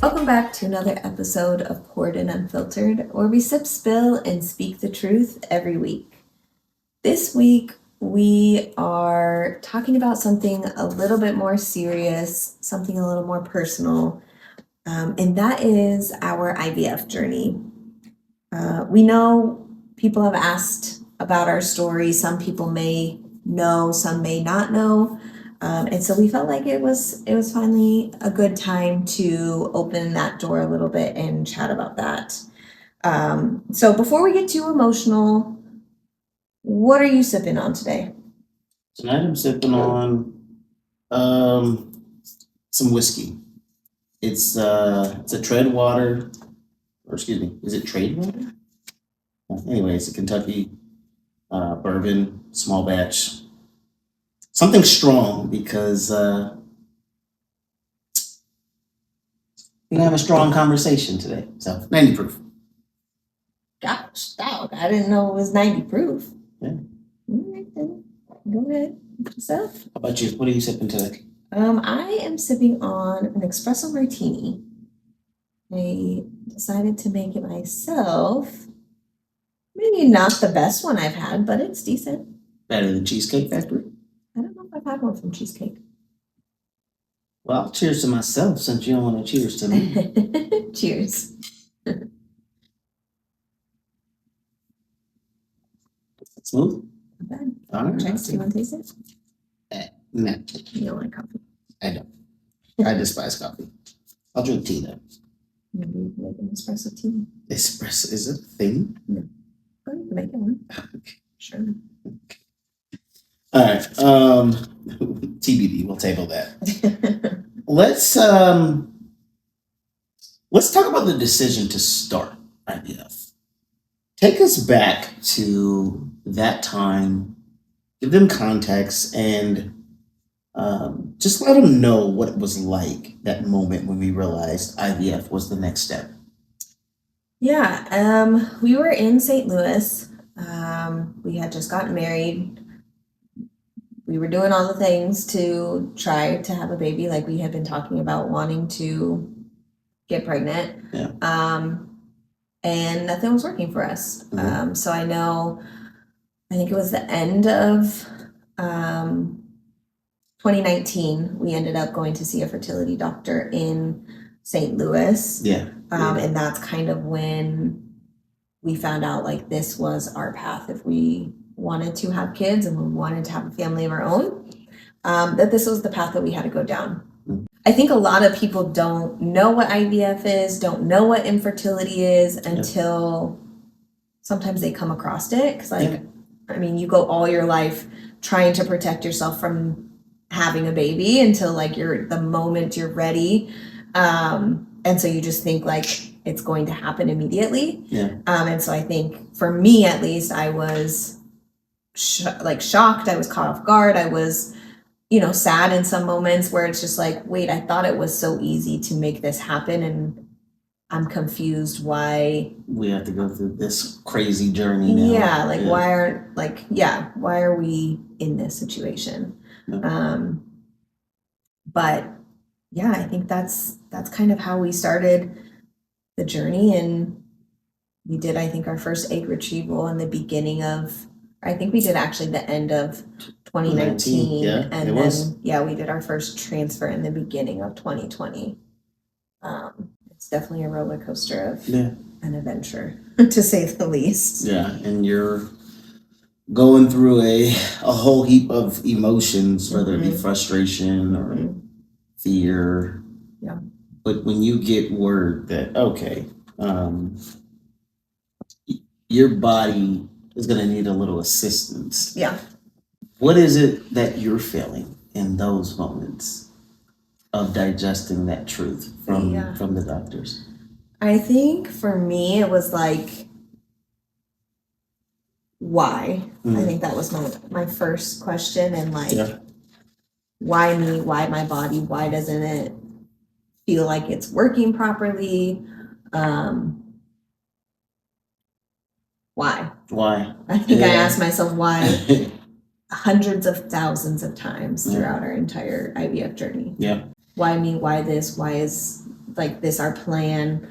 Welcome back to another episode of Poured Unfiltered, where we sip, spill, and speak the truth every week. This week, we are talking about something a little bit more serious, something a little more personal, and that is our IVF journey. We know people have asked about our story. Some people may know, some may not know. And so we felt like it was finally a good time to open that door a little bit and chat about that. So before we get too emotional, what are you sipping on today? Tonight I'm sipping on some whiskey. It's a Treadwater, or excuse me, is it Tradewater? Anyway, it's a Kentucky bourbon, small batch. Something strong because we're gonna have a strong conversation today. So 90 proof. Gosh, dog, I didn't know it was 90 proof. Yeah. All right, then. Go ahead. Yourself. How about you? What are you sipping today? I am sipping on an espresso martini. I decided to make it myself. Maybe not the best one I've had, but it's decent. Better than Cheesecake Factory? I don't know if I've had one from Cheesecake. Well, cheers to myself since you don't want to cheers to me. Cheers. Smooth? Not bad. All right. Checks, do you want to taste it? No, You don't like coffee? I don't. I despise coffee. I'll drink tea though. Maybe you can make an espresso tea. Espresso is a thing? No. Oh, you can make it one. Okay. Sure. All right. TBD, we'll table that. Let's talk about the decision to start IVF. Take us back to that time, give them context, and just let them know what it was like that moment when we realized IVF was the next step. Yeah, we were in St. Louis. We had just gotten married. We were doing all the things to try to have a baby, like we had been talking about wanting to get pregnant. Yeah. And nothing was working for us. Mhm. So I think it was the end of 2019, we ended up going to see a fertility doctor in St. Louis. Yeah. And that's kind of when we found out like this was our path if we wanted to have kids and we wanted to have a family of our own, that this was the path that we had to go down. I think a lot of people don't know what IVF is, don't know what infertility is until sometimes they come across it. Because I mean, you go all your life trying to protect yourself from having a baby until like the moment you're ready. And so you just think like it's going to happen immediately. Yeah. And so I think for me, at least, I was shocked. I was caught off guard. I was, sad in some moments where it's just like, wait, I thought it was so easy to make this happen. And I'm confused why we have to go through this crazy journey now. Yeah. Why are we in this situation? Yeah. But yeah, I think that's kind of how we started the journey. And we did, I think, our first egg retrieval in the beginning of, I think we did actually the end of 2019. Yeah, and then we did our first transfer in the beginning of 2020. It's definitely a roller coaster of an adventure, to say the least. Yeah, and you're going through a whole heap of emotions, whether it be frustration or fear. Yeah. But when you get word that, okay, your body is going to need a little assistance. Yeah. What is it that you're feeling in those moments of digesting that truth from the doctors? I think for me, it was like, why? I think that was my first question. And like, why me? Why my body? Why doesn't it feel like it's working properly? Why? I think I asked myself why hundreds of thousands of times throughout our entire IVF journey. Yeah. Why me? Why this? Why is like this our plan?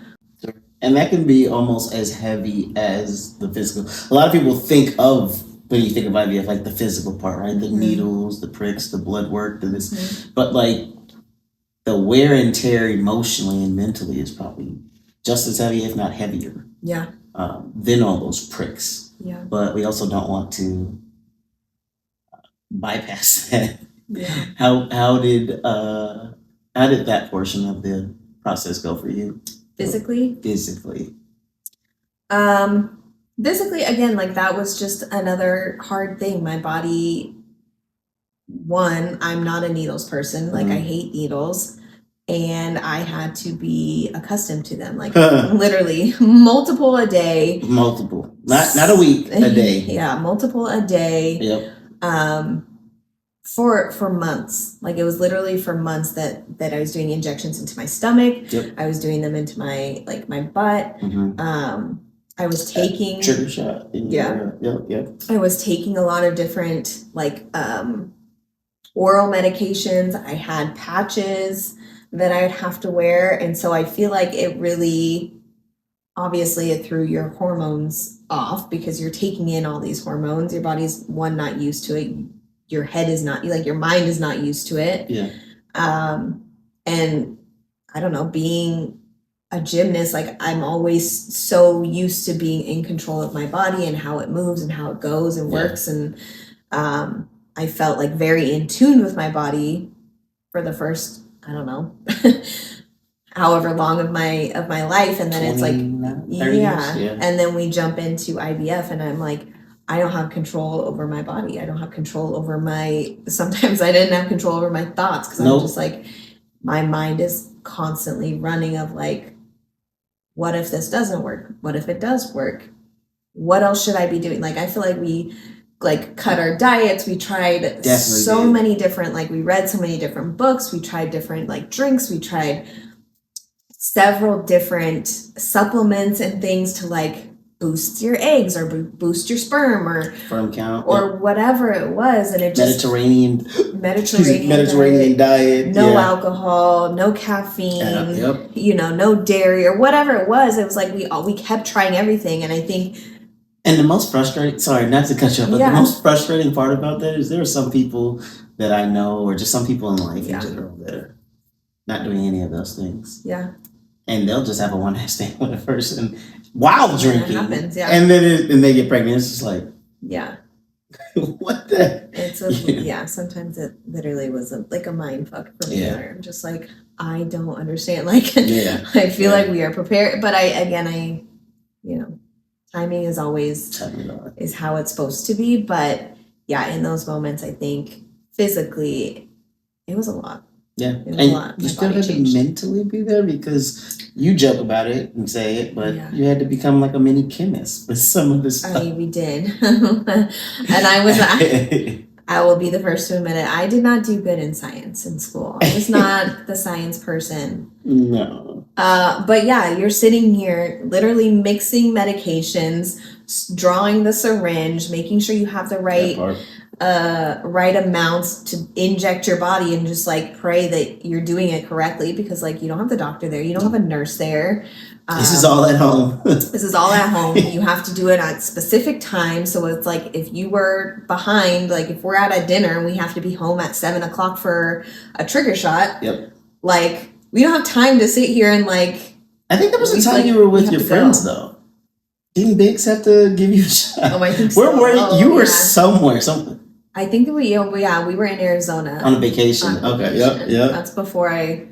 And that can be almost as heavy as the physical. A lot of people think of, when you think of IVF, like the physical part, right? The needles, the pricks, the blood work, the this. But like the wear and tear emotionally and mentally is probably just as heavy, if not heavier, Yeah. than all those pricks. Yeah. But we also don't want to bypass that. Yeah. How did that portion of the process go for you? Physically? Physically. Physically, again, like that was just another hard thing. My body, one, I'm not a needles person. Like I hate needles. And I had to be accustomed to them, like literally multiple a day. Multiple. Not a week, a day. Yeah, multiple a day. Yep. For months. Like it was literally for months that I was doing injections into my stomach. Yep. I was doing them into my butt. I was taking trigger shot. Yep. I was taking a lot of different like oral medications. I had patches that I'd have to wear, and so I feel like it really, obviously it threw your hormones off because you're taking in all these hormones. Your body's not used to it. Your head is not, like your mind is not used to it. Yeah. And I don't know, being a gymnast, like I'm always so used to being in control of my body and how it moves and how it goes and works. And I felt like very in tune with my body for the first, I don't know, however long of my life. And then it's like, yeah. And then we jump into IVF and I'm like, I don't have control over my body. I don't have control over sometimes I didn't have control over my thoughts because I'm just like, my mind is constantly running of like, what if this doesn't work? What if it does work? What else should I be doing? Like, I feel like we like cut our diets. We tried many different, like we read so many different books. We tried different like drinks. We tried several different supplements and things to like boost your eggs or boost your sperm or sperm count or whatever it was. And it just Mediterranean diet, no alcohol, no caffeine, no dairy or whatever it was. It was like we kept trying everything. And I think, and the most frustrating, sorry, not to cut you off, but the most frustrating part about that is there are some people that I know, or just some people in life in general, that are not doing any of those things. Yeah. And they'll just have a one-night stand with a person while drinking. That happens, yeah. And then they get pregnant. It's just like, yeah. What the? It's sometimes it literally was like a mind fuck for me. Where I'm just like, I don't understand. Like, I feel like we are prepared, but timing is always is how it's supposed to be. But yeah, in those moments, I think physically, it was a lot. Yeah, and you still had to mentally be there because you joke about it and say it, but you had to become like a mini chemist with some of this stuff. We did. And I will be the first to admit it. I did not do good in science in school. I was not the science person. No. But yeah, you're sitting here literally mixing medications, drawing the syringe, making sure you have the right amounts to inject your body, and just like pray that you're doing it correctly, because like you don't have the doctor there, you don't have a nurse there. This is all at home. This is all at home. You have to do it at specific times. So it's like if you were behind, like if we're at a dinner and we have to be home at 7:00 for a trigger shot, like we don't have time to sit here and like. I think there was a time you were with your friends though. Didn't Biggs have to give you a shot? Oh, I think so. Where were you? You were somewhere. I think that we were in Arizona on a vacation. Okay, yep. That's before I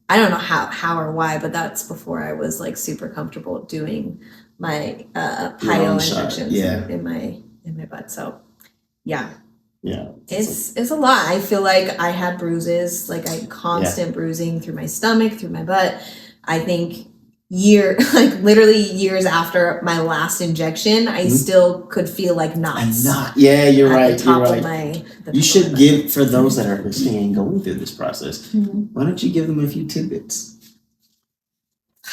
don't know how or why, but that's before I was like super comfortable doing my pio injections in my butt. So yeah, it's a lot. I feel like I had bruises, like I had constant bruising through my stomach, through my butt. I think literally years after my last injection, I still could feel like knots. Yeah, you're right. You're right. You should give, for those that are listening and going through this process, why don't you give them a few tidbits?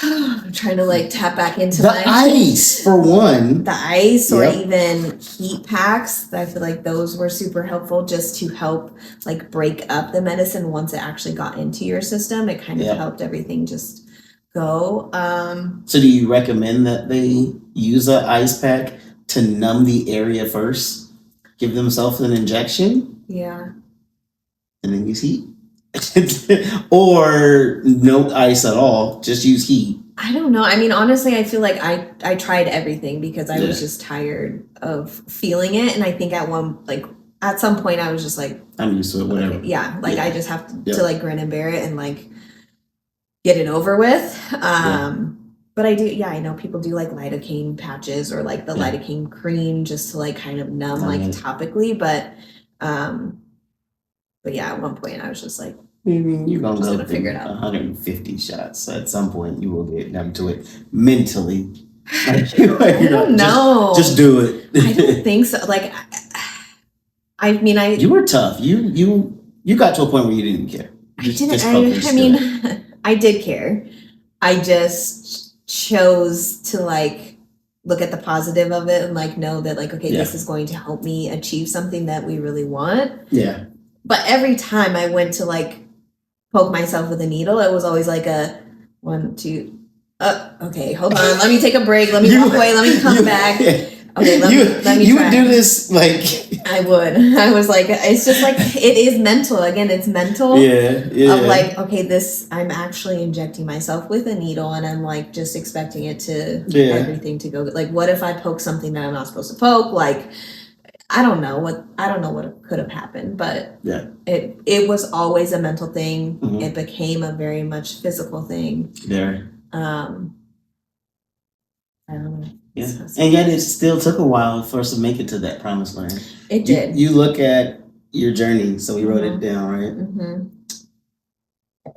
I'm trying to like tap back into The my ice, for one. the ice or Yep. even heat packs. I feel like those were super helpful just to help like break up the medicine once it actually got into your system. It kind of Yep. helped everything just go. So do you recommend that they use an ice pack to numb the area first? Give themselves an injection Yeah. and then use heat? Or no ice at all, just use heat. I don't know. I mean, honestly, I feel like I tried everything because I was Yeah. just tired of feeling it. And I think at some point I was just like, I'm used to it, whatever. okay, yeah, like Yeah. I just have to, Yeah. to like grin and bear it and like get it over with. But I do, yeah, I know people do like lidocaine patches or like the Yeah. lidocaine cream just to like kind of numb Numb like it. topically. But yeah, at one point I was just like, You're gonna Just go gonna figure it through out. 150 shots. At some point, you will get numb to it mentally. I don't know. Just do it. I don't think so. Like, I mean, You were tough. You got to a point where you didn't care. I mean, I did care. I just chose to like look at the positive of it and like know that like, okay, Yeah. this is going to help me achieve something that we really want. Yeah. But every time I went to like poke myself with a needle, it was always like a 1, 2. Okay, hold on. Let me take a break. Let me walk away. Let me come back. Okay, let me You try. would do this like I would. I was like, it's just like it is mental. Again, it's mental. yeah. Of like, okay, I'm actually injecting myself with a needle and I'm like just expecting it to everything to go. Like, what if I poke something that I'm not supposed to poke? Like, I don't know what could have happened, but Yeah. it was always a mental thing. Mhm. It became a very much physical thing. There. I don't know. Yeah. And yet it still took a while for us to make it to that promised land. It did. You look at your journey, so we wrote it down, right? Mm-hmm.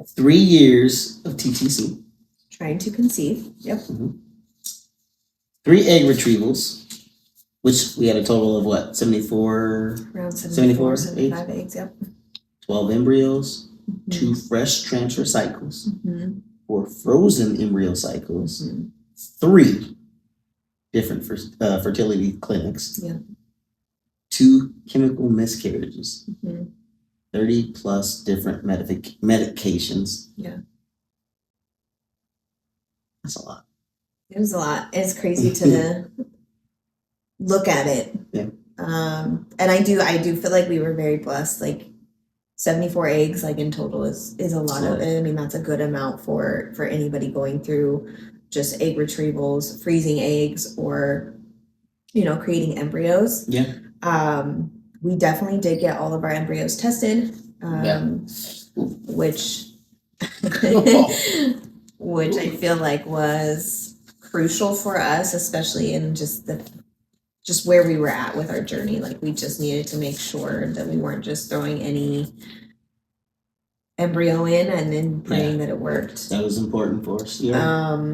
3 years of TTC. Trying to conceive. Yep. 3 egg retrievals, which we had a total of what? 74? Around 74, 75 eggs. Yep. 12 embryos, Mm-hmm. 2 fresh transfer cycles, Mm-hmm. 4 frozen embryo cycles, Mm-hmm. 3 different fertility clinics, Yeah. 2 chemical miscarriages, Mm-hmm. 30 plus different medications. Yeah. That's a lot. It was a lot. It's crazy to look at it. Yeah. And I do feel like we were very blessed. Like 74 eggs, like in total is a lot of it. I mean, that's a good amount for anybody going through just egg retrievals, freezing eggs, or creating embryos. Yeah. We definitely did get all of our embryos tested. Which which I feel like was crucial for us, especially in just where we were at with our journey. Like we just needed to make sure that we weren't just throwing any embryo in and then praying that it worked. That was important for us. Yeah.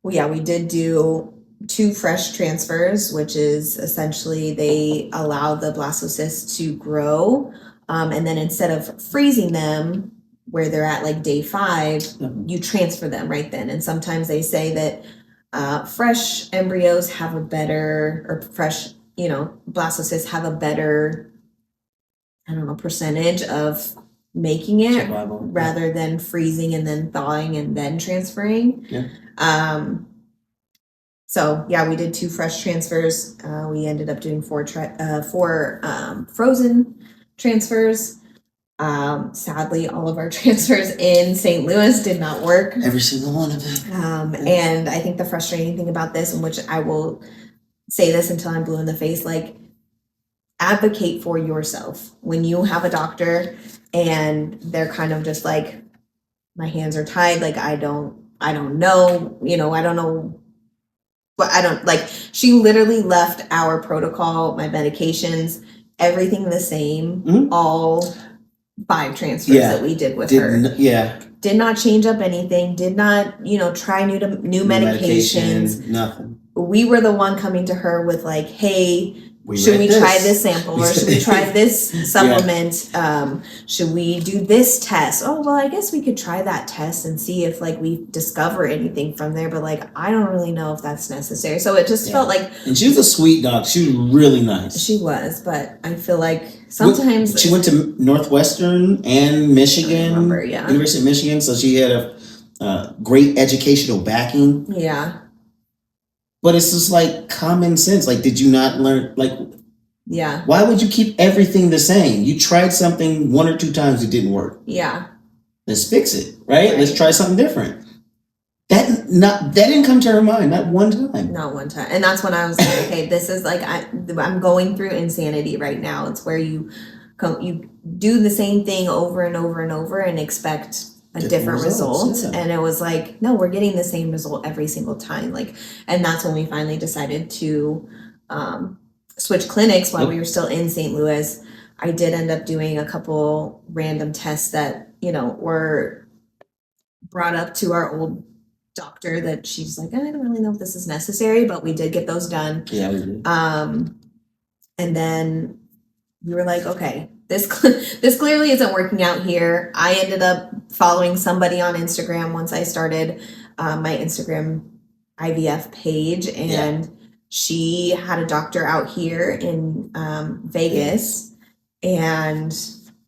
Well, yeah, we did do 2 fresh transfers, which is essentially they allow the blastocysts to grow. And then instead of freezing them where they're at like day 5, you transfer them right then. And sometimes they say that fresh embryos have a better, or fresh, blastocysts have a better, percentage of making it Survival. rather than freezing and then thawing and then transferring. Yeah. So yeah, we did 2 fresh transfers. We ended up doing 4 frozen transfers. Sadly, all of our transfers in St. Louis did not work. Every single one of them. And I think the frustrating thing about this, in which I will say this until I'm blue in the face, like advocate for yourself. When you have a doctor and they're kind of just like, my hands are tied, like I don't know, I don't know. But I don't like, she literally left our protocol, my medications, everything the same, all 5 transfers that we did with her. Did not change up anything, did not, try new medications. Nothing. We were the one coming to her with like, hey, should we try this sample, or should we try this supplement? Should we do this test? Oh, well, I guess we could try that test and see if like we discover anything from there. But like, I don't really know if that's necessary. So it just felt like. And she was a sweet doc. She was really nice. She was, but I feel like sometimes she went to Northwestern and Michigan. I remember, yeah. University of Michigan. So she had a great educational backing. Yeah. But it's just like common sense. Like, did you not learn? Like, yeah. Why would you keep everything the same? You tried something 1 or 2 times, it didn't work. Yeah. Let's fix it, right? Let's try something different. That didn't come to her mind, not one time. Not one time. And that's when I was like, okay, this is like I'm going through insanity right now. It's where you do the same thing over and over and over and expect a different result. Yeah. And it was like, no, we're getting the same result every single time. Like, and that's when we finally decided to switch clinics while we were still in St. Louis. I did end up doing a couple random tests that, were brought up to our old doctor that she's like, I don't really know if this is necessary, but we did get those done. Yeah, we did. And then we were like, okay, this clearly isn't working out here. I ended up following somebody on Instagram once I started my Instagram IVF page, and she had a doctor out here in Vegas, and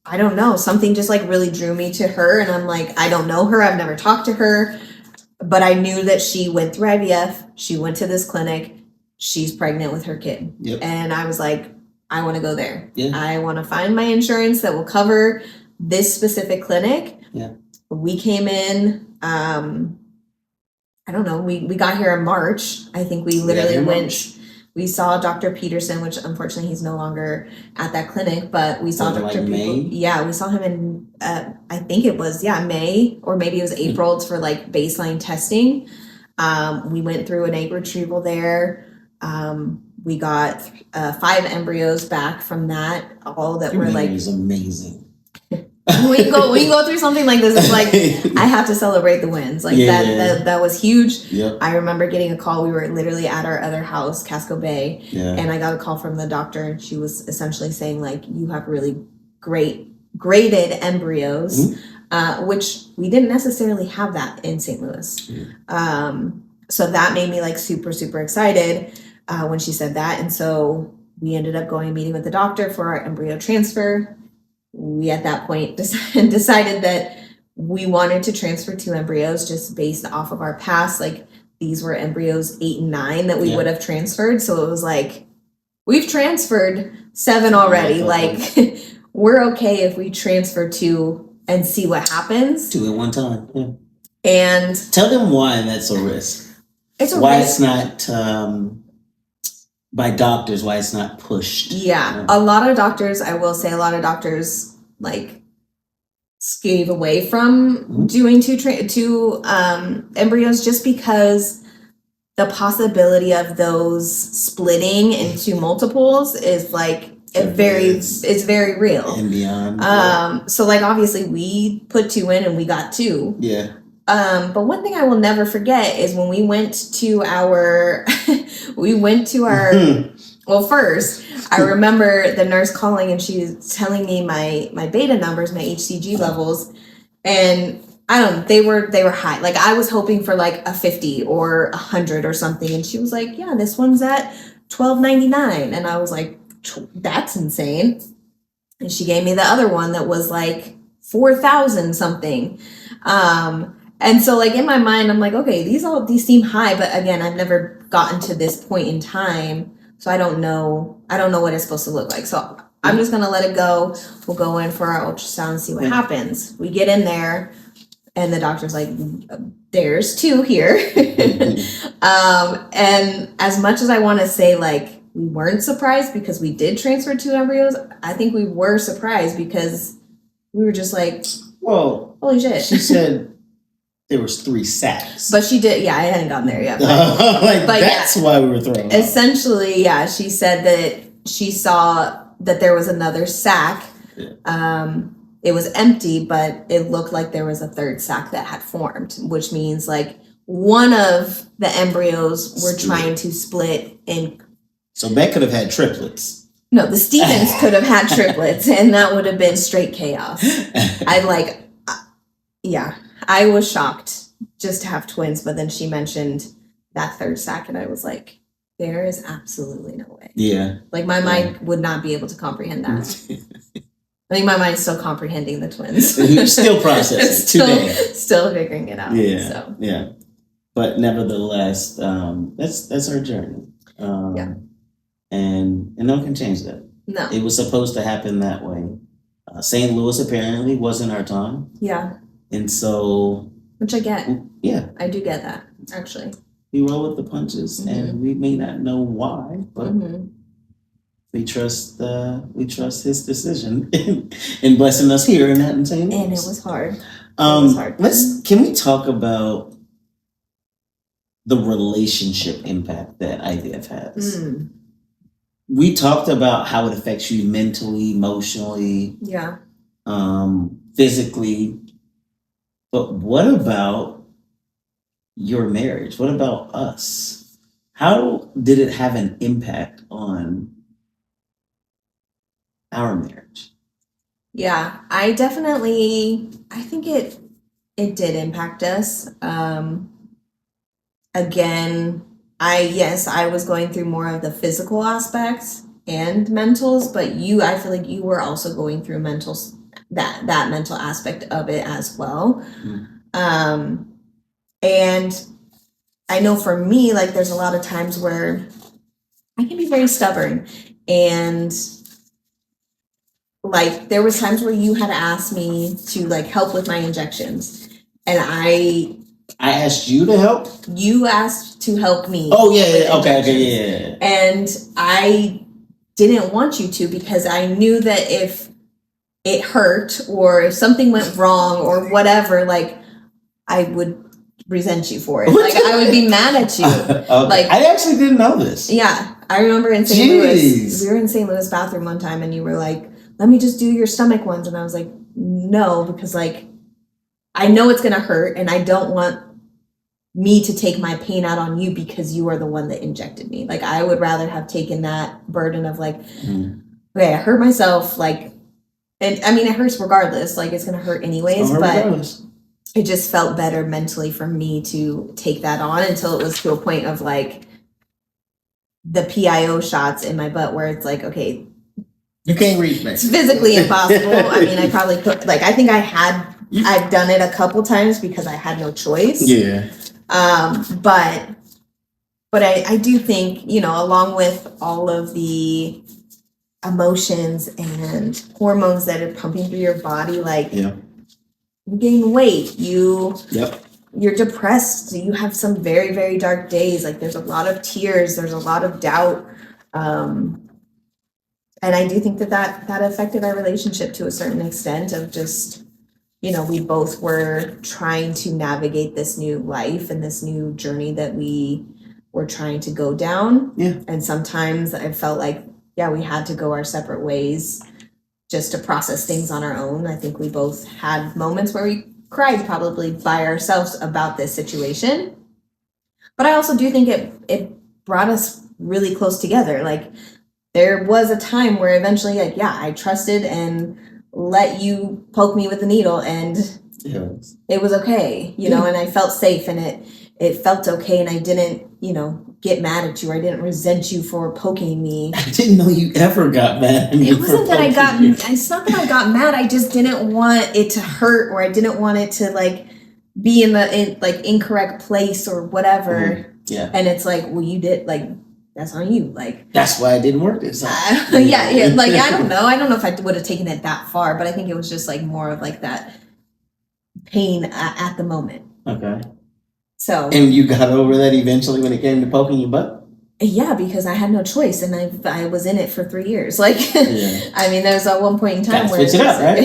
I don't know, something just like really drew me to her, and I'm like, I don't know her, I've never talked to her, but I knew that she went through IVF, she went to this clinic, she's pregnant with her kid. Yep. And I was like, I want to go there. Yeah. I want to find my insurance that will cover this specific clinic. Yeah. We came in, I don't know, we got here in March. I think we literally went, we saw Dr. Peterson, which unfortunately he's no longer at that clinic, but we saw Dr. Yeah, we saw him in, I think it was, May, or maybe it was April for like baseline testing. We went through an egg retrieval there. We got 5 embryos back from that. All that were like amazing. we go through something like this. It's like I have to celebrate the wins. Like that was huge. Yep. I remember getting a call. We were literally at our other house, Casco Bay, and I got a call from the doctor, and she was essentially saying like, you have really great graded embryos, which we didn't necessarily have that in St. Louis. So that made me like super, super excited when she said that. And so we ended up going and meeting with the doctor for our embryo transfer. We at that point decided that we wanted to transfer 2 embryos just based off of our past. Like these were embryos 8 and 9 that we would have transferred. So it was like, we've transferred 7 already. Like we're okay if we transfer 2 and see what happens. 2 at one time. Yeah. And tell them why that's a risk. It's a why risk. It's not by doctors, why it's not pushed. Yeah. A lot of doctors, I will say, like skate away from doing 2 embryos just because the possibility of those splitting into multiples is like it's very real and beyond. So like obviously we put 2 in and we got 2. Yeah. But one thing I will never forget is when we went to our well, first I remember the nurse calling and she was telling me my beta numbers, my HCG levels, and I don't know, they were high. Like I was hoping for like a 50 or 100 or something, and she was like, yeah, this one's at 1299, and I was like, that's insane. And she gave me the other one that was like 4,000 something. And so like in my mind, I'm like, okay, these seem high, but again, I've never gotten to this point in time. So I don't know what it's supposed to look like. So I'm just going to let it go. We'll go in for our ultrasound and see what happens. We get in there and the doctor's like, there's 2 here. And as much as I want to say like, we weren't surprised because we did transfer 2 embryos, I think we were surprised because we were just like, whoa, holy shit. She said there was 3 sacks. But she did, I hadn't gotten there yet. But that's why we were thrown essentially, she said that she saw that there was another sack. Yeah. It was empty, but it looked like there was a 3rd sack that had formed, which means like one of the embryos were trying to split and So Beck could have had triplets. No, the Stevens could have had triplets, and that would have been straight chaos. I was shocked just to have twins, but then she mentioned that third sack, and I was like, there is absolutely no way. Yeah. Like, my mind would not be able to comprehend that. I think my mind's still comprehending the twins. Still processing today. Still figuring it out. Yeah. So. Yeah. But nevertheless, that's our journey. And no one can change that. No. It was supposed to happen that way. St. Louis apparently wasn't our time. Yeah. And so. Which I get. Yeah. I do get that, actually. We roll with the punches, and we may not know why, but we trust his decision in blessing us here and not in St. Louis. And it was hard. Can we talk about the relationship impact that IVF has? We talked about how it affects you mentally, emotionally, physically. But what about your marriage? What about us? How did it have an impact on our marriage? Yeah, I think it did impact us. Again, I was going through more of the physical aspects and mentals, but I feel like you were also going through that mental aspect of it as well. And I know for me, like, there's a lot of times where I can be very stubborn, and like, there was times where you had to ask me to, like, help with my injections, and I asked you to help? You asked to help me. Oh, yeah. Okay. And I didn't want you to, because I knew that if it hurt or if something went wrong or whatever, like, I would resent you for it. Like, I would be mad at you. Like, I actually didn't know this. Yeah. I remember in St. Louis, we were in St. Louis bathroom one time, and you were like, let me just do your stomach ones. And I was like, no, because, like, I know it's going to hurt, and I don't want me to take my pain out on you because you are the one that injected me. Like, I would rather have taken that burden of, like, okay, I hurt myself, like, and I mean, it hurts regardless, like, it's going to hurt anyways, but it just felt better mentally for me to take that on, until it was to a point of, like, the PIO shots in my butt where it's like, okay, you can't reach me. It's physically impossible. I mean, I probably could, like, I think I've done it a couple times because I had no choice. Yeah. But I do think, along with all of the emotions and hormones that are pumping through your body, like, you gain weight, you're depressed, you have some very, very dark days, like, there's a lot of tears, there's a lot of doubt, and I do think that affected our relationship to a certain extent of just, we both were trying to navigate this new life and this new journey that we were trying to go down. Yeah. And sometimes I felt like, we had to go our separate ways just to process things on our own. I think we both had moments where we cried probably by ourselves about this situation. But I also do think it brought us really close together. Like, there was a time where eventually, like, I trusted and let you poke me with the needle, and it was okay, and I felt safe, and it felt okay, and I didn't, get mad at you, or I didn't resent you for poking me. I didn't know you ever got mad at me. It wasn't that it's not that I got mad, I just didn't want it to hurt, or I didn't want it to, like, be in the incorrect place or whatever. Yeah. And it's like, well, you did, like, that's on you. Like, that's why it didn't work this time. Like, I don't know if I would have taken it that far, but I think it was just, like, more of, like, that pain at the moment. Okay. So. And you got over that eventually when it came to poking your butt? Yeah, because I had no choice, and I was in it for 3 years. Like, I mean, there was at one point in time where switch it up, right?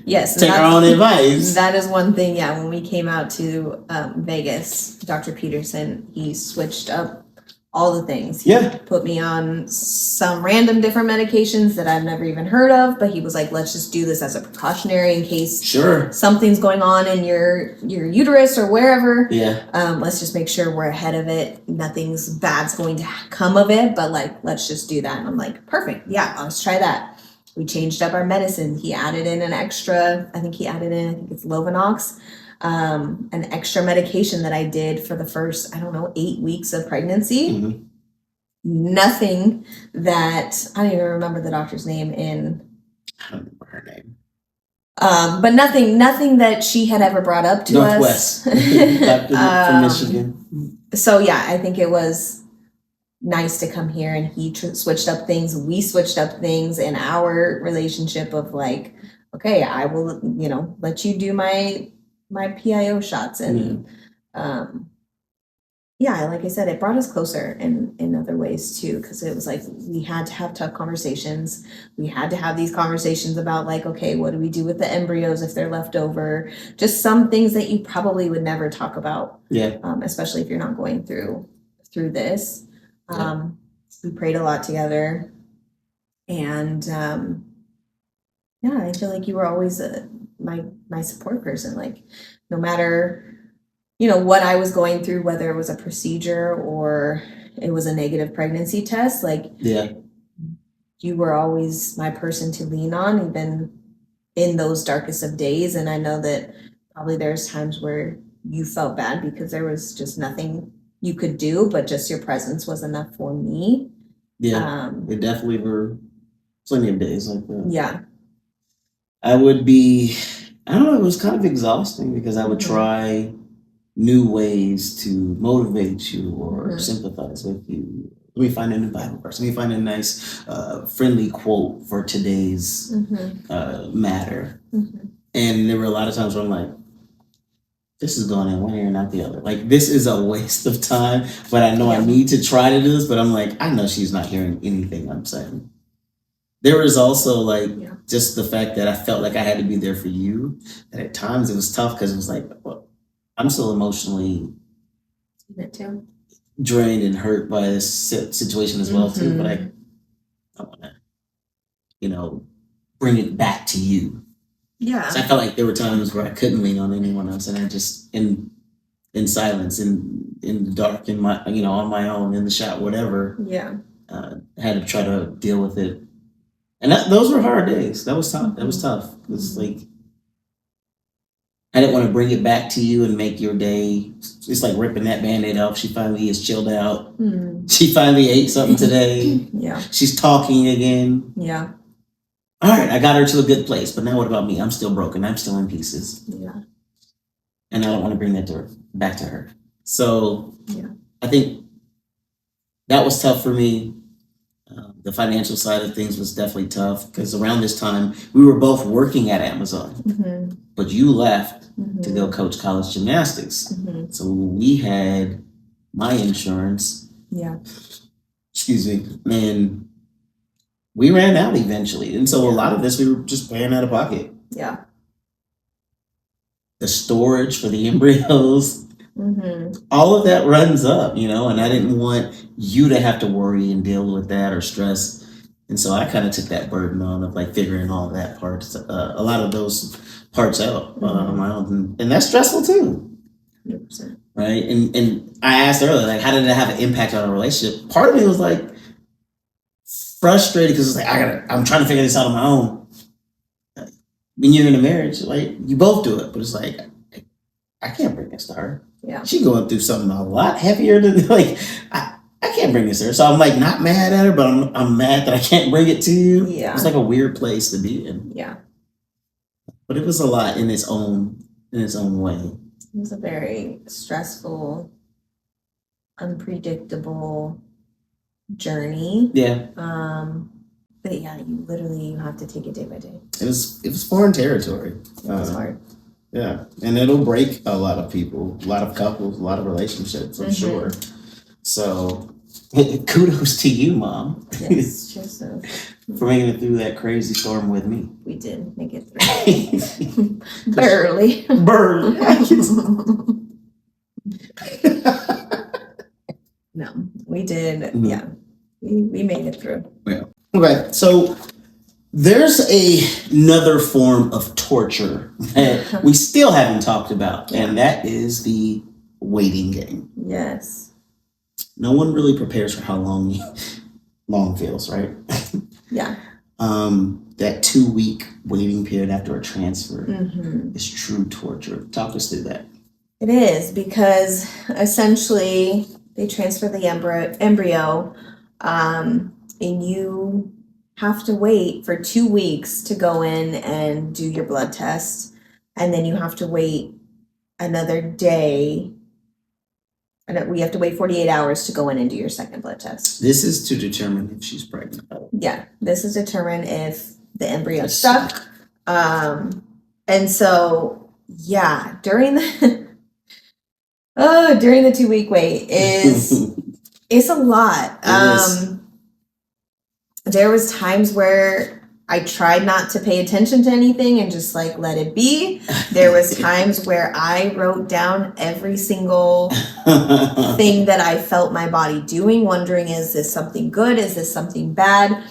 Yes. Take our own advice. That is one thing. Yeah, when we came out to Vegas, Dr. Peterson, he switched up all the things. He Yeah. put me on some random different medications that I've never even heard of, but he was like, let's just do this as a precautionary in case Sure. something's going on in your uterus or wherever. Yeah. Let's just make sure we're ahead of it. Nothing's bad's going to come of it, but like, let's just do that. And I'm like, perfect. Yeah, let's try that. We changed up our medicine. He added in an extra, I think it's Lovenox, an extra medication that I did for the first, 8 weeks of pregnancy. Mm-hmm. Nothing that, I don't even remember the doctor's name I don't remember her name. But nothing that she had ever brought up to Northwest. us. Doctor from Michigan. So yeah, I think it was nice to come here, and he switched up things. We switched up things in our relationship of like, okay, I will, let you do my PIO shots. And yeah, like I said, it brought us closer in other ways too, because it was like we had to have tough conversations. We had to have these conversations about like, okay, what do we do with the embryos if they're left over? Just some things that you probably would never talk about. Yeah. Especially if you're not going through this. We prayed a lot together, and yeah, I feel like you were always my support person. Like, no matter what I was going through, whether it was a procedure or it was a negative pregnancy test, like, yeah, you were always my person to lean on, even in those darkest of days. And I know that probably there's times where you felt bad because there was just nothing you could do, but just your presence was enough for me. Yeah, it definitely were plenty of days like that. Yeah. I would be, I don't know, it was kind of exhausting because I would try new ways to motivate you or sympathize with you. Let me find a new Bible verse. Let me find a nice, friendly quote for today's matter. And there were a lot of times where I'm like, this is going in one ear and not the other. Like, this is a waste of time, but I know I need to try to do this, but I'm like, I know she's not hearing anything I'm saying. There was also like just the fact that I felt like I had to be there for you. And at times it was tough because it was like, well, I'm still emotionally drained and hurt by this situation as well too. But I want to, bring it back to you. Yeah. So I felt like there were times where I couldn't lean on anyone else, and I just in silence, in the dark, in my on my own, in the shop, whatever. Yeah. Had to try to deal with it, and those were hard days. That was tough. That was tough. It's like I didn't want to bring it back to you and make your day. It's like ripping that Band-Aid off. She finally is chilled out. She finally ate something today. Yeah. She's talking again. Yeah. All right, I got her to a good place, but now what about me? I'm still broken. I'm still in pieces. Yeah. And I don't want to bring that back to her. So yeah. I think that was tough for me. The financial side of things was definitely tough because around this time we were both working at Amazon, but you left to go coach college gymnastics. So we had my insurance. Yeah. Excuse me. And we ran out eventually. And so a lot of this we were just paying out of pocket. Yeah. The storage for the embryos, all of that runs up, and I didn't want you to have to worry and deal with that or stress. And so I kind of took that burden on of like figuring all that parts, a lot of those parts out on my own. And that's stressful too. 100%. Right. And I asked earlier, like, how did it have an impact on our relationship? Part of me was like frustrated because it's like, I'm trying to figure this out on my own. When you're in a marriage, like, you both do it, but it's like, I can't bring this to her. Yeah. She's going through something a lot heavier than like I can't bring this to her. So I'm like not mad at her, but I'm mad that I can't bring it to you. Yeah. It's like a weird place to be in. Yeah. But it was a lot in its own way. It was a very stressful, unpredictable journey. Yeah. But yeah, you have to take it day by day. It was foreign territory. It was hard. Yeah. And it'll break a lot of people, a lot of couples, a lot of relationships, I'm sure. So kudos to you, Mom. Yes, so. For making it through that crazy storm with me. We did make it through. Barely. Barely. No, we we did. Mhm. Yeah, we made it through. Yeah. Okay, so there's another form of torture that we still haven't talked about, and that is the waiting game. Yes. No one really prepares for how long feels, right? Yeah. That 2-week waiting period after a transfer Mm-hmm. is true torture. Talk us through that. It is, because essentially they transfer the embryo, and you have to wait for 2 weeks to go in and do your blood test, and then you have to wait another day, and we have to wait 48 hours to go in and do your second blood test. This is to determine if she's pregnant. Yeah, this is determine if the embryo is stuck. And so, yeah, during the 2-week wait it's a lot. There was times where I tried not to pay attention to anything and just like let it be. There was times where I wrote down every single thing that I felt my body doing, wondering, is this something good? Is this something bad?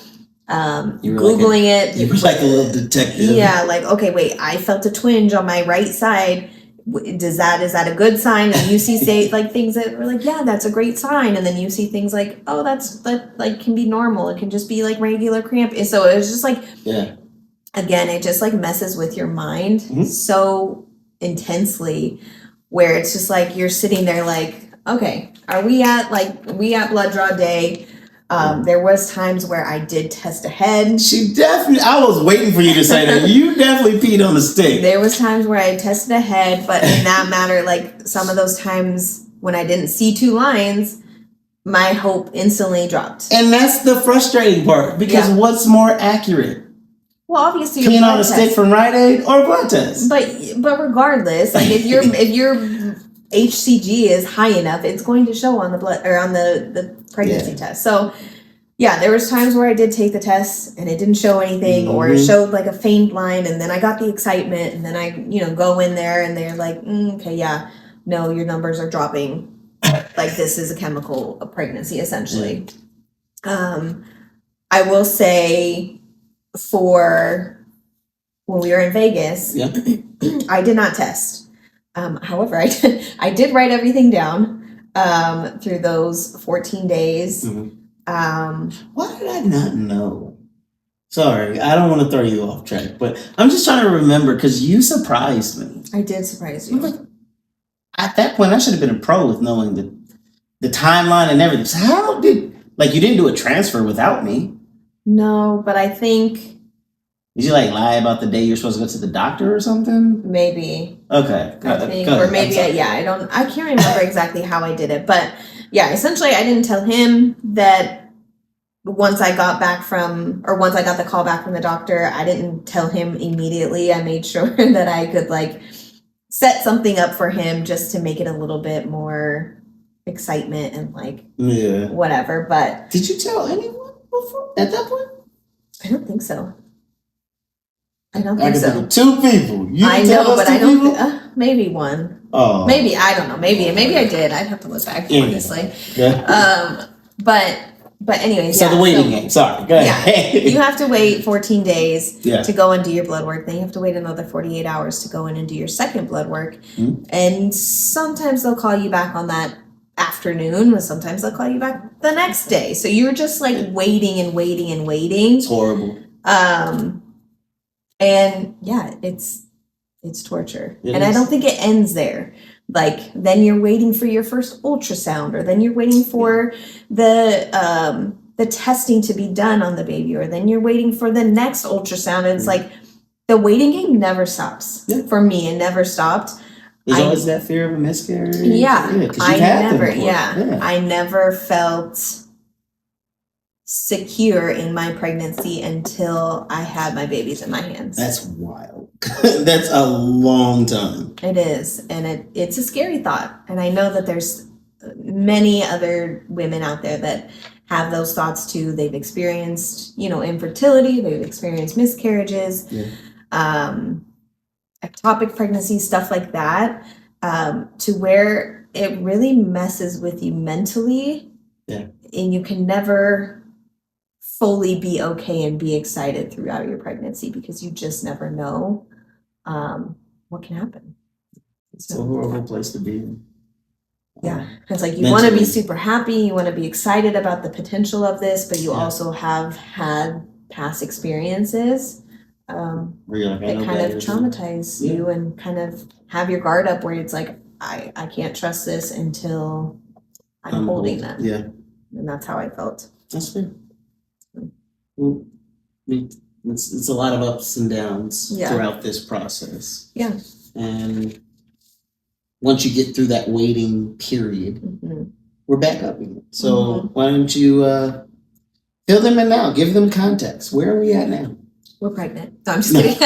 Googling it. You were like a little detective. Yeah, like, okay, wait, I felt a twinge on my right side. Is that a good sign? And you see like things that were like, yeah, that's a great sign. And then you see things like, oh, that like can be normal. It can just be like regular cramp. And so it was just like, again, it just like messes with your mind so intensely, where it's just like you're sitting there like, okay, are we at blood draw day? There was times where I did test ahead. I was waiting for you to say that. You definitely peed on the stick. There was times where I tested ahead, but in that matter, like some of those times when I didn't see 2 lines, my hope instantly dropped. And that's the frustrating part, because what's more accurate? Well, obviously, peeing on a stick from Rite Aid or a blood test. But regardless, like if your HCG is high enough, it's going to show on the blood or on the pregnancy test. So yeah, there was times where I did take the test and it didn't show anything, or it showed like a faint line, and then I got the excitement, and then I go in there and they're like, okay, yeah, no, your numbers are dropping. Like this is a chemical of pregnancy, essentially. I will say, for when we were in Vegas, I did not test. However, I did write everything down through those 14 days. Why did I not know? Sorry, I don't want to throw you off track, but I'm just trying to remember, because you surprised me. I did surprise you. At that point, I should have been a pro with knowing the timeline and everything. So how you didn't do a transfer without me? No, but I think... Did you like lie about the day you're supposed to go to the doctor or something? Maybe. Okay. I think, or maybe I can't remember exactly how I did it, but yeah, essentially I didn't tell him that once I got the call back from the doctor, I didn't tell him immediately. I made sure that I could like set something up for him just to make it a little bit more excitement and like whatever. But did you tell anyone before at that point? I don't think so. I don't think so. 2 people. I know, but I don't. Maybe one. Oh. Maybe, I don't know. Maybe I did. I'd have to look back, honestly. Yeah. But anyways, so the waiting game. Sorry, go ahead. Yeah, you have to wait 14 days to go and do your blood work. Then you have to wait another 48 hours to go in and do your second blood work. And sometimes they'll call you back on that afternoon, but sometimes they'll call you back the next day. So you're just like waiting and waiting and waiting. It's horrible. And yeah, it's torture. I don't think it ends there. Like, then you're waiting for your first ultrasound, or then you're waiting for the testing to be done on the baby, or then you're waiting for the next ultrasound. And it's like, the waiting game never stops. For me, it never stopped. There's always that fear of a miscarriage. I never felt secure in my pregnancy until I had my babies in my hands. That's wild. That's a long time. It is. And it's a scary thought. And I know that there's many other women out there that have those thoughts too. They've experienced, infertility, they've experienced miscarriages, ectopic pregnancy, stuff like that, to where it really messes with you mentally. Yeah. And you can never fully be okay and be excited throughout your pregnancy because you just never know what can happen. It's a horrible place to be in. Yeah, it's like you want to be Mentally. super happy, you want to be excited about the potential of this, but you Yeah. also have had past experiences Where you're like, I that know kind of better. traumatize you and kind of have your guard up where it's like, I can't trust this until I'm holding them. Yeah. And that's how I felt. That's fair. Well, it's a lot of ups and downs Yeah. throughout this process. Yeah. And once you get through that waiting period, we're back up again. So why don't you fill them in now? Give them context. Where are we at now? We're pregnant. No, I'm just kidding.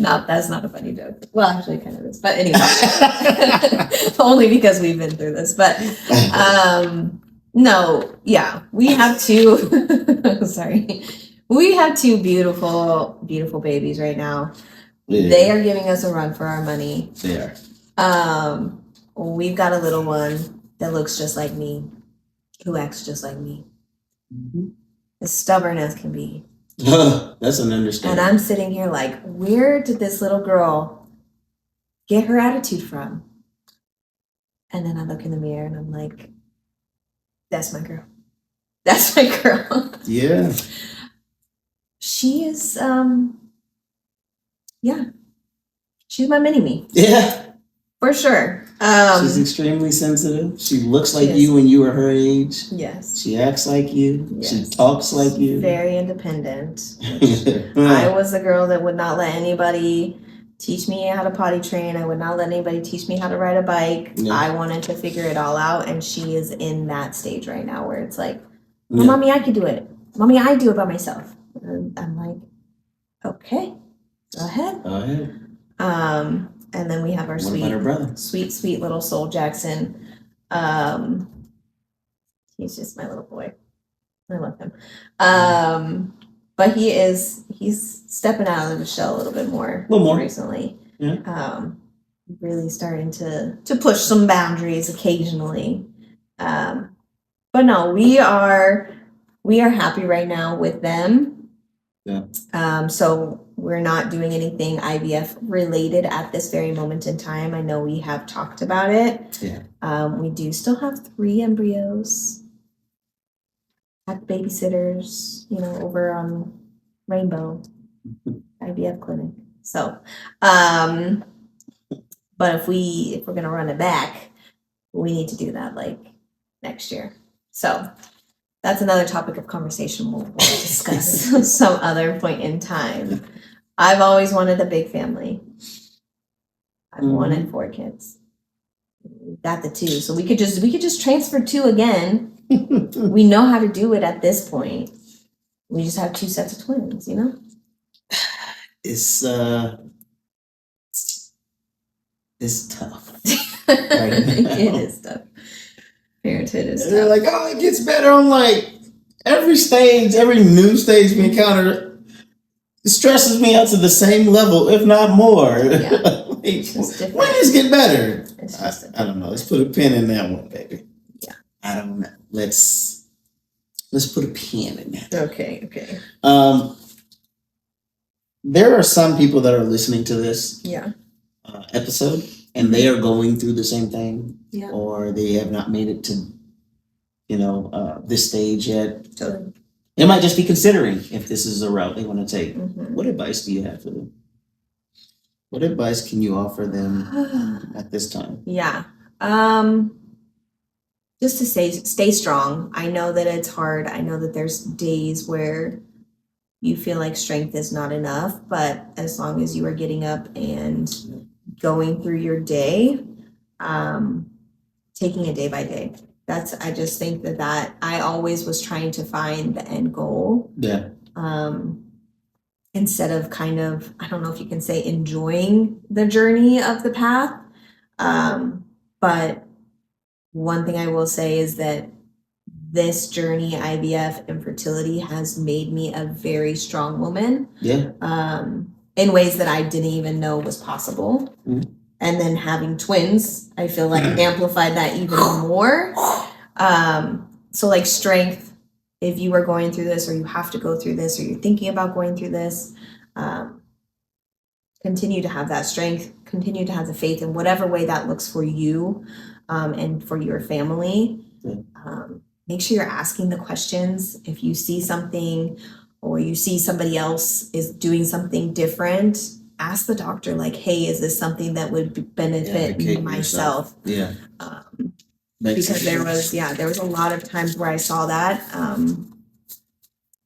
No, that's not a funny joke. Well, actually, it kind of is. But anyway, only because we've been through this. But no, yeah, we have two. Sorry, we have two beautiful, beautiful babies right now. Yeah. They are giving us a run for our money. They are. We've got a little one that looks just like me, who acts just like me. As stubborn as can be. That's an understatement. And I'm sitting here like, where did this little girl get her attitude from? And then I look in the mirror and I'm like, that's my girl. That's my girl. Yeah. She is, she's my mini-me. Yeah. For sure. She's extremely sensitive. She looks like you when you were her age. Yes. She acts like you. Yes. She talks like you. Very independent. I was the girl that would not let anybody teach me how to potty train. I would not let anybody teach me how to ride a bike. Yeah. I wanted to figure it all out. And she is in that stage right now where it's like, well, Mommy, I can do it. Mommy, I do it by myself. And I'm like, okay, go ahead. Go ahead. And then we have our sweet, sweet little soul Jackson. He's just my little boy. I love him. But he's stepping out of the shell a little bit more recently. Yeah. Really starting to push some boundaries occasionally. But no, we are happy right now with them. Yeah. So we're not doing anything IVF related at this very moment in time. I know we have talked about it. Yeah. We do still have 3 embryos at babysitters, over on Rainbow IVF clinic. So, but if we're gonna run it back, we need to do that like next year. So that's another topic of conversation we'll discuss some other point in time. I've always wanted a big family. I've wanted 4 kids. We got the 2, so we could just transfer 2 again. We know how to do it at this point. We just have 2 sets of twins, It's tough. It is tough. Parenthood is tough. They're like, oh, it gets better. I'm like, every new stage we encounter, it stresses me out to the same level, if not more. Yeah. Like, when does it get better? I don't know. Let's put a pin in that one, baby. Yeah. I don't know. Let's put a pin in that. Okay. There are some people that are listening to this episode, and they are going through the same thing, or they have not made it to, this stage yet. Totally. They might just be considering if this is a route they want to take. What advice do you have for them? What advice can you offer them at this time? Yeah. Just to stay strong. I know that it's hard. I know that there's days where you feel like strength is not enough, but as long as you are getting up and going through your day, taking it day by day. I just think that I always was trying to find the end goal. Yeah. Instead of kind of, I don't know if you can say enjoying the journey of the path. But one thing I will say is that this journey, IVF and fertility, has made me a very strong woman. Yeah. In ways that I didn't even know was possible. And then having twins, I feel like amplified that even more. So like strength, if you are going through this or you have to go through this or you're thinking about going through this, continue to have that strength, continue to have the faith in whatever way that looks for you, and for your family. Make sure you're asking the questions. If you see something or you see somebody else is doing something different, ask the doctor, like, hey, is this something that would benefit myself? Yeah. Because there was a lot of times where I saw that,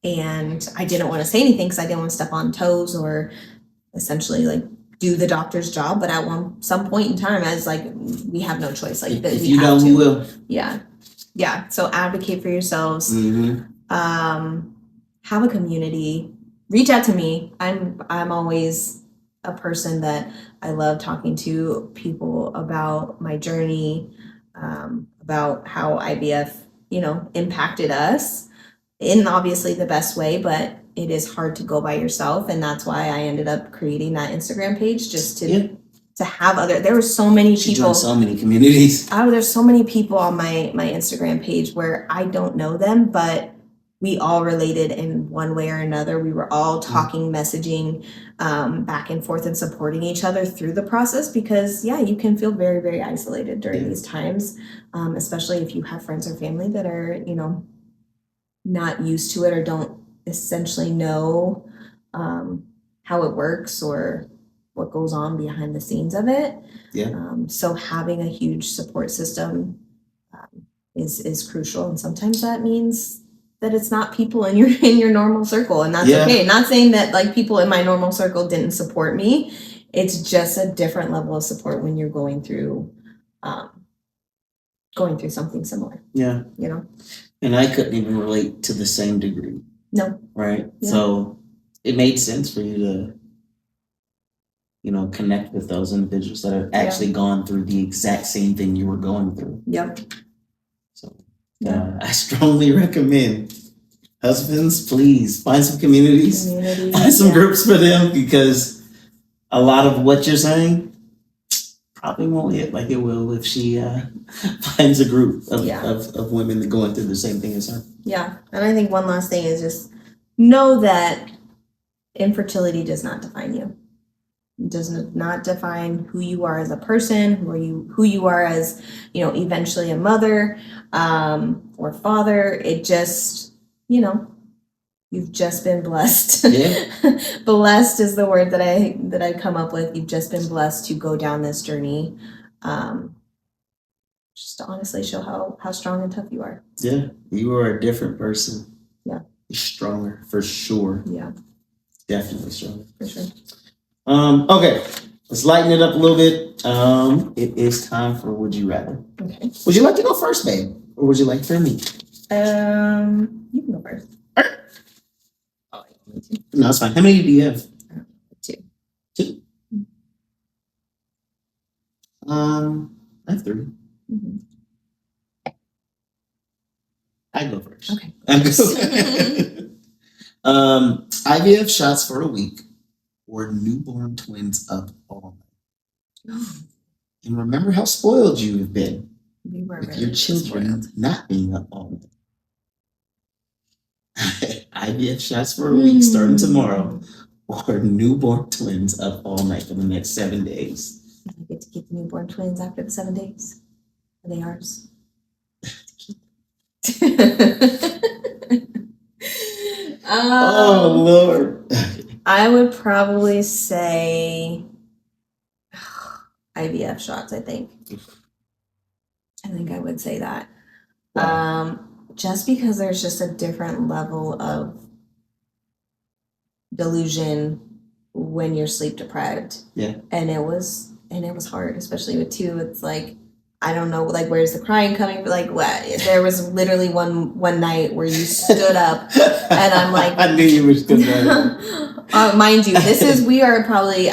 and I didn't want to say anything because I didn't want to step on toes or essentially like do the doctor's job. But at some point in time, I was like, we have no choice. Like, if you don't, we will. Yeah. So advocate for yourselves. Have a community. Reach out to me. I'm always a person that I love talking to people about my journey, about how IVF, impacted us in obviously the best way, but it is hard to go by yourself. And that's why I ended up creating that Instagram page, just to have there were so many people, so many communities. There's so many people on my Instagram page where I don't know them, but we all related in one way or another. We were all talking, messaging, back and forth and supporting each other through the process, because you can feel very, very isolated during these times, especially if you have friends or family that are, not used to it or don't essentially know how it works or what goes on behind the scenes of it. So having a huge support system is crucial, and sometimes that means that it's not people in your normal circle, and that's okay. Not saying that like people in my normal circle didn't support me. It's just a different level of support when you're going through something similar. And I couldn't even relate to the same degree. No. Right. So it made sense for you to connect with those individuals that have actually gone through the exact same thing you were going through. So I strongly recommend husbands, please find some communities, find some groups for them, because a lot of what you're saying probably won't hit like it will if she finds a group of women that going through the same thing as her. And I think one last thing is just know that infertility does not define you. It does not define who you are as a person, who you are as, eventually a mother, or father. It just, you've just been blessed. Blessed is the word that I come up with. You've just been blessed to go down this journey, just to honestly show how strong and tough you are. You are a different person. You're stronger for sure. Definitely stronger for sure. Okay, let's lighten it up a little bit. It is time for Would You Rather. Okay. Would you like to go first, babe? Or would you like for me? You can go first. No, it's fine. How many do you have? 2. I have 3. I go first. Okay. IVF shots for a week, or newborn twins up all night. And remember how spoiled you have been with your children not being up all night. IVF shots for a week starting tomorrow, or newborn twins up all night for the next 7 days. I get to keep the newborn twins after the 7 days. Are they ours? Oh Lord. I would probably say IVF shots. I think I would say that. Just because there's just a different level of delusion when you're sleep deprived. And it was hard, especially with 2. It's like, I don't know, like, where's the crying coming from? Like, what? There was literally one night where you stood up, and I'm like, I knew you were stood up. Mind you, this is probably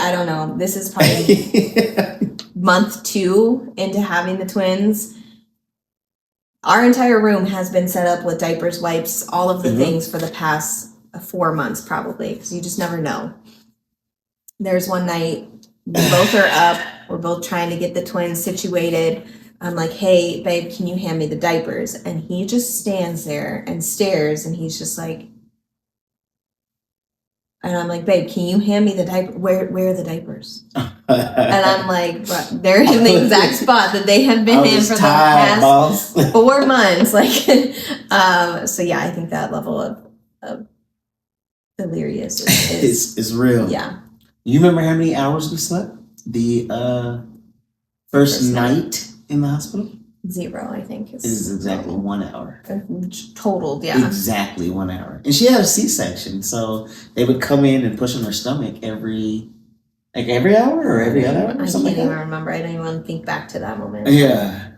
month 2 into having the twins. Our entire room has been set up with diapers, wipes, all of the things for the past 4 months, probably, because you just never know. There's one night we both are up. We're both trying to get the twins situated. I'm like, hey, babe, can you hand me the diapers? And he just stands there and stares, and he's just like, and I'm like, babe, can you hand me the diaper? Where are the diapers? And I'm like, they're in the exact spot that they have been in for the past 4 months. Like, so yeah, I think that level of delirious is real. Yeah. You remember how many hours we slept? The first night in the hospital? 0, I think. Is exactly 1 hour. Totaled, yeah. Exactly 1 hour. And she had a C-section, so they would come in and push on her stomach every hour or every other hour or something like that. I can't even remember. I don't even want to think back to that moment. Yeah.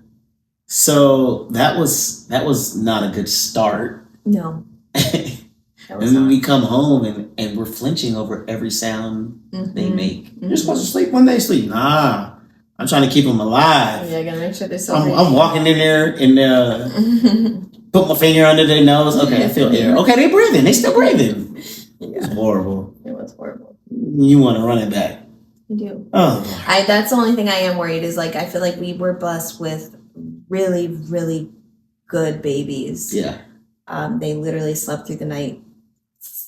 So that was not a good start. No. And then we come home and we're flinching over every sound they make. You're supposed to sleep when they sleep. Nah. I'm trying to keep them alive. Yeah, I gotta make sure they're so I'm walking in there and put my finger under their nose. Okay, I feel air. Okay, they breathing. They still breathing. Yeah. It's horrible. It was horrible. You want to run it back. I do. Oh. That's the only thing I am worried is like I feel like we were blessed with really, really good babies. Yeah. They literally slept through the night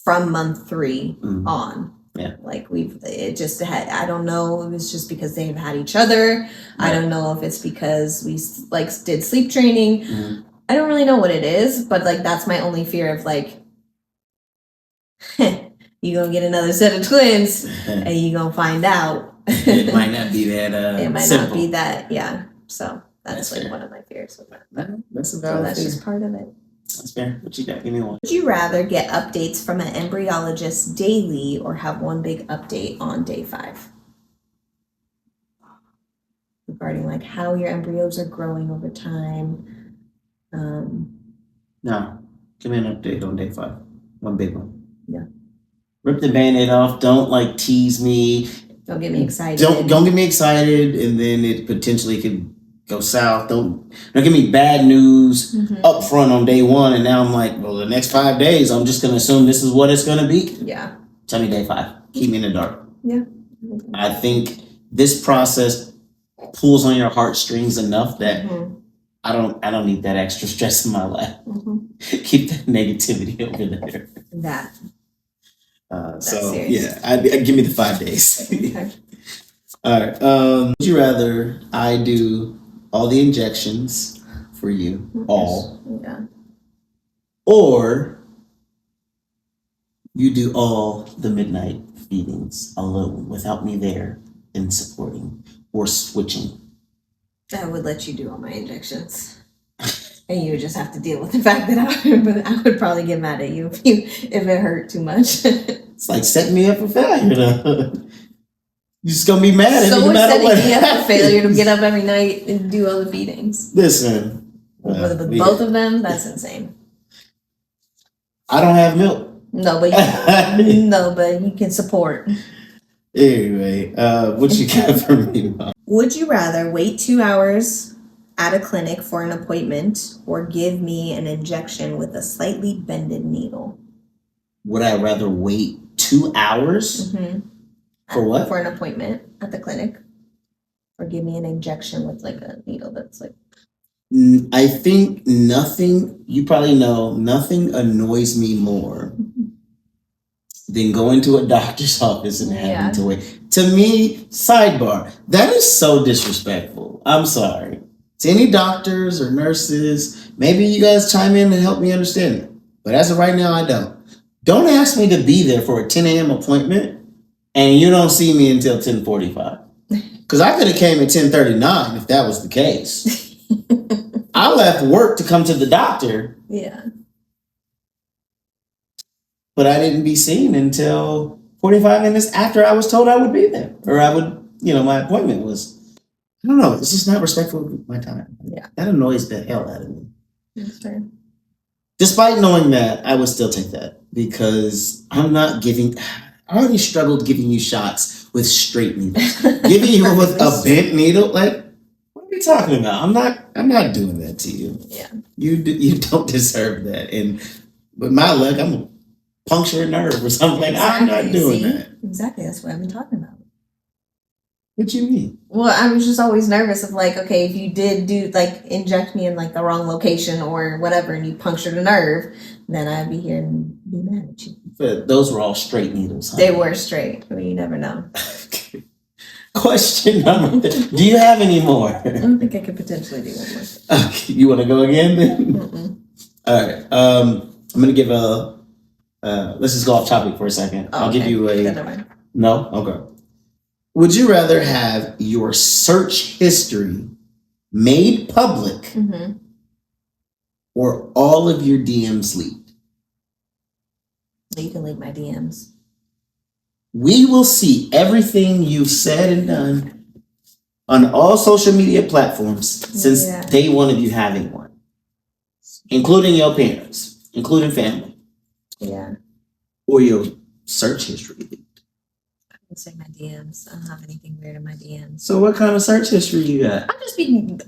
from month 3 on. Yeah. Like it just had, I don't know, it was just because they've had each other. Right. I don't know if it's because we like did sleep training. I don't really know what it is, but like that's my only fear of like, you gonna get another set of twins and you gonna find out. It might not be that it might simple. not be that, yeah. So that's like fair. one of my fears with that. That's a So valid that's fear. just part of it. That's fair. What you got? Give me one. Would you rather get updates from an embryologist daily or have one big update on day 5? Regarding like how your embryos are growing over time. No. Give me an update on day 5. One big one. Yeah. Rip the Band-Aid off. Don't like tease me. Don't get me excited. Don't get me excited, and then it potentially could go south. Don't give me bad news up front on day 1, and now I'm like, well, the next 5 days, I'm just gonna assume this is what it's gonna be. Yeah. Tell me day 5. Keep me in the dark. Yeah. I think this process pulls on your heartstrings enough that I don't need that extra stress in my life. Keep that negativity over there. That. So serious. yeah, I give me the 5 days. Okay. All right. Would you rather I do all the injections for you, all, or you do all the midnight feedings alone without me there and supporting or switching? I would let you do all my injections. And you would just have to deal with the fact that I would probably get mad at you if it hurt too much. It's like setting me up for failure. You're just gonna be mad at me no So matter what. setting me up for failure to get up every night and do all the feedings. Listen, With both of them, that's insane. I don't have milk. No, but you can support. Anyway, what you got for me, Mom? Would you rather wait 2 hours at a clinic for an appointment or give me an injection with a slightly bended needle? Would I rather wait 2 hours? For what? For an appointment at the clinic. Or give me an injection with like a needle that's like... I think nothing, you probably know, nothing annoys me more than going to a doctor's office and having to wait. To me, sidebar, that is so disrespectful. I'm sorry. To any doctors or nurses, maybe you guys chime in and help me understand it. But as of right now, I don't. Don't ask me to be there for a 10 a.m. appointment and you don't see me until 10:45. Because I could have came at 10:39 if that was the case. I left work to come to the doctor. Yeah. But I didn't be seen until 45 minutes after I was told I would be there. Or I would, my appointment was. I don't know. It's just not respectful of my time. Yeah. That annoys the hell out of me. That's fair. Despite knowing that, I would still take that. Because I'm not giving... I already struggled giving you shots with straight needles. Giving you with a bent needle, like, what are we talking about? I'm not doing that to you. Yeah. You don't deserve that. And with my luck, I'm gonna puncture a nerve or something. Exactly. I'm not doing that. Exactly. That's what I've been talking about. What you mean? Well, I was just always nervous of like, okay, if you did do like inject me in like the wrong location or whatever, and you punctured a nerve, then I'd be here and be mad at you. But those were all straight needles. Huh? They were straight, but you never know. Question number. Do you have any more? I don't think I could potentially do one more. Okay, you want to go again then? Mm-mm. All right. I'm gonna give a. Let's just go off topic for a second. Oh, I'll give you a. Never mind. No. Okay. Would you rather have your search history made public Mm-hmm. or all of your DMs leaked? You can leak my DMs. We will see everything you've said and done on all social media platforms since day one of you having one, including your parents, including family. Yeah. Or your search history leaked. I can say my DMs. I don't have anything weird in my DMs. So what kind of search history you got? I'm just being.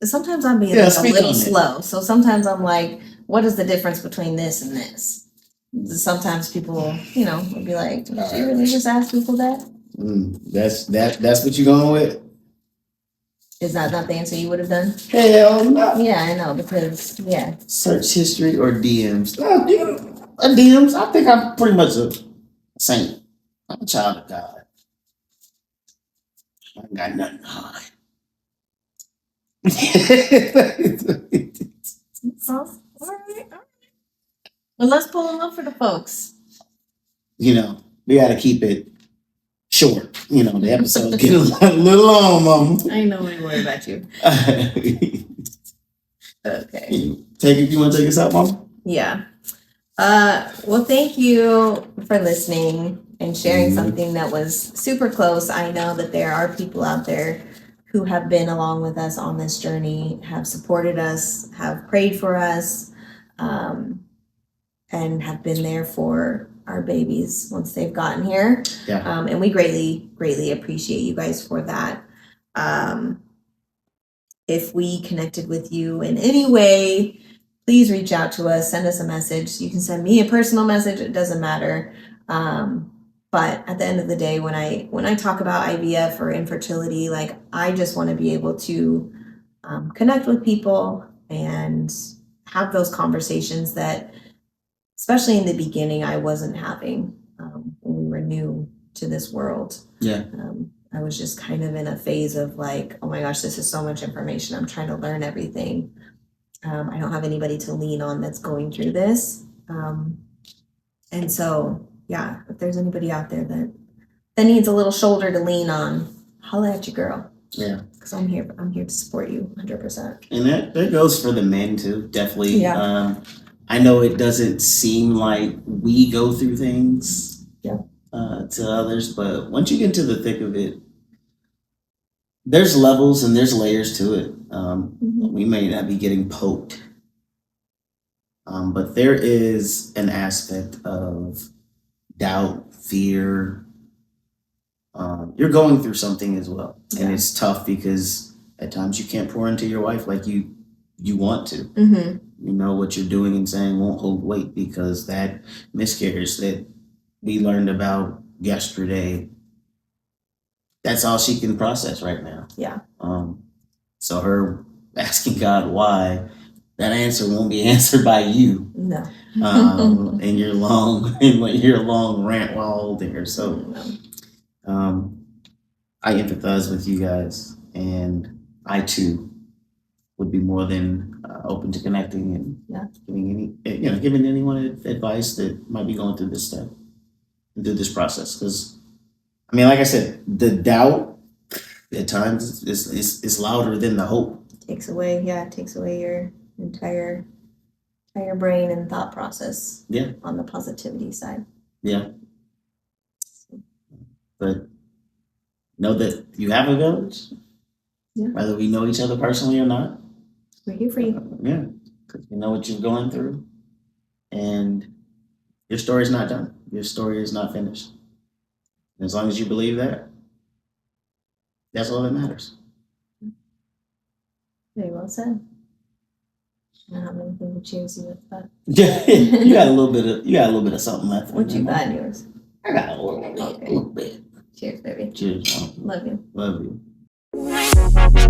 Sometimes I'm being Yeah, like a speak little on it. slow. So sometimes I'm like, what is the difference between this and this? Sometimes people, will be like, did you really just ask people that? That's what you going with? Is that not the answer you would have done? Hell no. Yeah, I know, because, yeah. Search history or DMs? DMs, I think I'm pretty much a saint. I'm a child of God. I ain't got nothing to hide. All right. Well, let's pull them up for the folks. We got to keep it short. The episode's getting a little long, Mom. I ain't no way worried about you. Okay. You want to take us out, Mom? Yeah. Well, thank you for listening and sharing something that was super close. I know that there are people out there who have been along with us on this journey, have supported us, have prayed for us, and have been there for our babies once they've gotten here. Yeah. And we greatly, greatly appreciate you guys for that. If we connected with you in any way, please reach out to us, send us a message. You can send me a personal message, it doesn't matter. But at the end of the day, when I talk about IVF or infertility, like I just want to be able to connect with people and have those conversations that, especially in the beginning, I wasn't having when we were new to this world. Yeah. I was just kind of in a phase of like, oh my gosh, this is so much information. I'm trying to learn everything. I don't have anybody to lean on that's going through this. And so, yeah, if there's anybody out there that needs a little shoulder to lean on, holla at your girl. Yeah. Because I'm here to support you 100%. And that goes for the men too, definitely. Yeah. I know it doesn't seem like we go through things to others, but once you get into the thick of it, there's levels and there's layers to it. We may not be getting poked, but there is an aspect of doubt, fear. You're going through something as well, and it's tough because at times you can't pour into your wife like you want to. What you're doing and saying won't hold weight because that miscarriage that we learned about yesterday, that's all she can process right now. Yeah. So her asking God why, that answer won't be answered by you. No. in your long rant while holding her. So I empathize with you guys, and I too would be more than open to connecting and giving anyone advice that might be going through this step, through this process. Because like I said, the doubt at times is louder than the hope. Takes away your entire brain and thought process. Yeah. On the positivity side. Yeah. But know that you have a village. Yeah. Whether we know each other personally or not. We're here for you. Because we know what you're going through. And your story is not done. Your story is not finished. And as long as you believe that, that's all that matters. Very well said. I don't have anything to cheers you with, but you got a little bit of something left. What you got in yours? I got a little bit. Cheers, baby. Cheers, Mom. Love you. Love you.